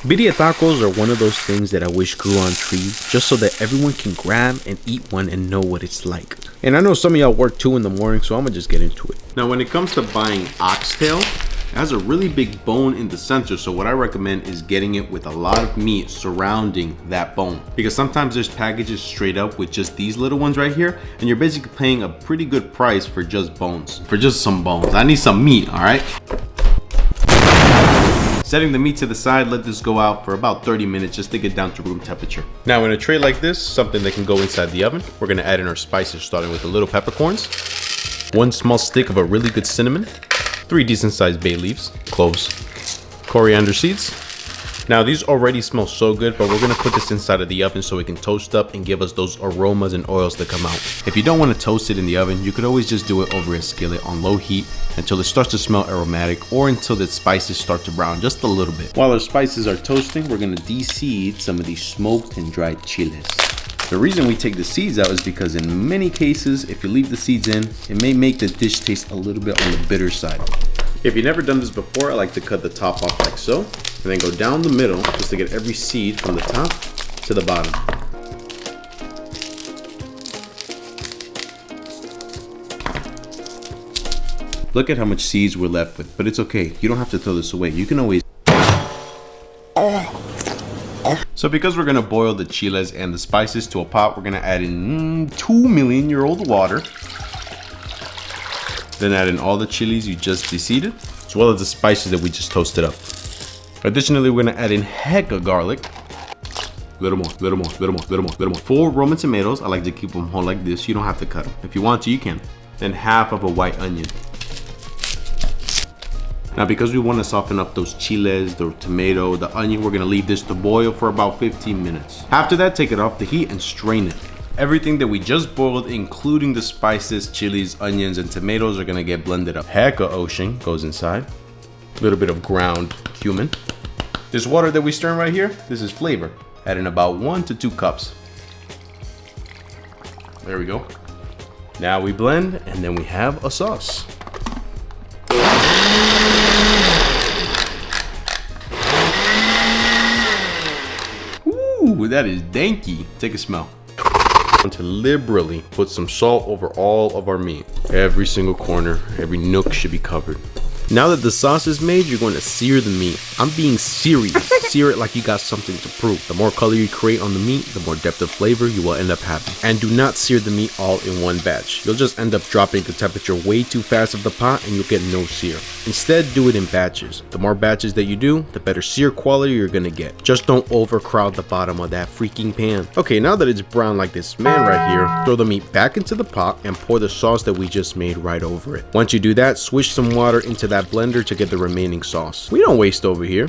Birria tacos are one of those things that I wish grew on trees just so that everyone can grab and eat one and know what it's like. And I know some of y'all work 2 in the morning, so I'm gonna just get into it. Now when it comes to buying oxtail, it has a really big bone in the center, so what I recommend is getting it with a lot of meat surrounding that bone. Because sometimes there's packages straight up with just these little ones right here, and you're basically paying a pretty good price for just bones. For just some bones. I need some meat, alright? Setting the meat to the side, let this go out for about 30 minutes just to get down to room temperature. Now in a tray like this, something that can go inside the oven, we're gonna add in our spices, starting with the little peppercorns, 1 small stick of a really good cinnamon, 3 decent sized bay leaves, cloves, coriander seeds. Now these already smell so good, but we're gonna put this inside of the oven so it can toast up and give us those aromas and oils that come out. If you don't want to toast it in the oven, you could always just do it over a skillet on low heat until it starts to smell aromatic, or until the spices start to brown just a little bit. While our spices are toasting, we're gonna deseed some of these smoked and dried chiles. The reason we take the seeds out is because in many cases, if you leave the seeds in, it may make the dish taste a little bit on the bitter side. If you've never done this before, I like to cut the top off like so, and then go down the middle just to get every seed from the top to the bottom. Look at how much seeds we're left with, but it's okay. You don't have to throw this away. You can always... So because we're gonna boil the chiles and the spices to a pot, we're gonna add in 2 million-year-old water. Then add in all the chilies you just deseeded, as well as the spices that we just toasted up. Additionally, we're gonna add in heck of garlic. Little more. 4 Roma tomatoes. I like to keep them whole like this. You don't have to cut them. If you want to, you can. Then half of a white onion. Now because we want to soften up those chiles, the tomato, the onion, we're gonna leave this to boil for about 15 minutes. After that, take it off the heat and strain it. Everything that we just boiled, including the spices, chilies, onions, and tomatoes, are gonna get blended up. Heck of ocean goes inside. A little bit of ground cumin. This water that we stir right here, this is flavor. Add in about 1 to 2 cups. There we go. Now we blend, and then we have a sauce. Ooh, that is danky. Take a smell. To liberally put some salt over all of our meat. Every single corner, every nook should be covered. Now that the sauce is made, you're going to sear the meat. I'm being serious. Sear it like you got something to prove. The more color you create on the meat, the more depth of flavor you will end up having. And do not sear the meat all in one batch. You'll just end up dropping the temperature way too fast of the pot and you'll get no sear. Instead, do it in batches. The more batches that you do, the better sear quality you're gonna get. Just don't overcrowd the bottom of that freaking pan. Okay, now that it's brown like this man right here, throw the meat back into the pot and pour the sauce that we just made right over it. Once you do that, swish some water into that blender to get the remaining sauce. We don't waste over here.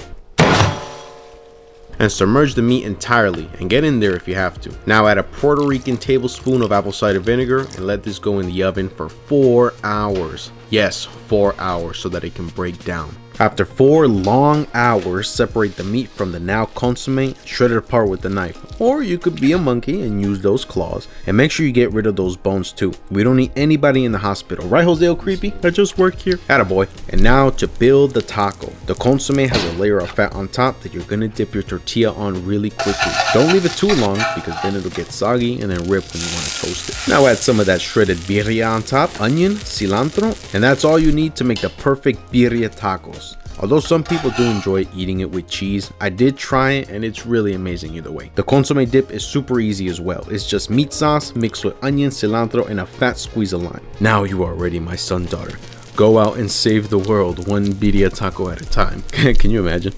And submerge the meat entirely and get in there if you have to. Now add a Puerto Rican tablespoon of apple cider vinegar and let this go in the oven for 4 hours. Yes, 4 hours so that it can break down. After 4 long hours, separate the meat from the now consommé, shred it apart with the knife. Or you could be a monkey and use those claws. And make sure you get rid of those bones too. We don't need anybody in the hospital. Right, Jose.elcook? I just work here. Attaboy. And now to build the taco. The consommé has a layer of fat on top that you're gonna dip your tortilla on really quickly. Don't leave it too long because then it'll get soggy and then rip when you want to toast it. Now add some of that shredded birria on top, onion, cilantro, and that's all you need to make the perfect birria tacos. Although some people do enjoy eating it with cheese, I did try it and it's really amazing either way. The consommé dip is super easy as well. It's just meat sauce mixed with onion, cilantro, and a fat squeeze of lime. Now you are ready, my son, daughter. Go out and save the world one birria taco at a time. Can you imagine?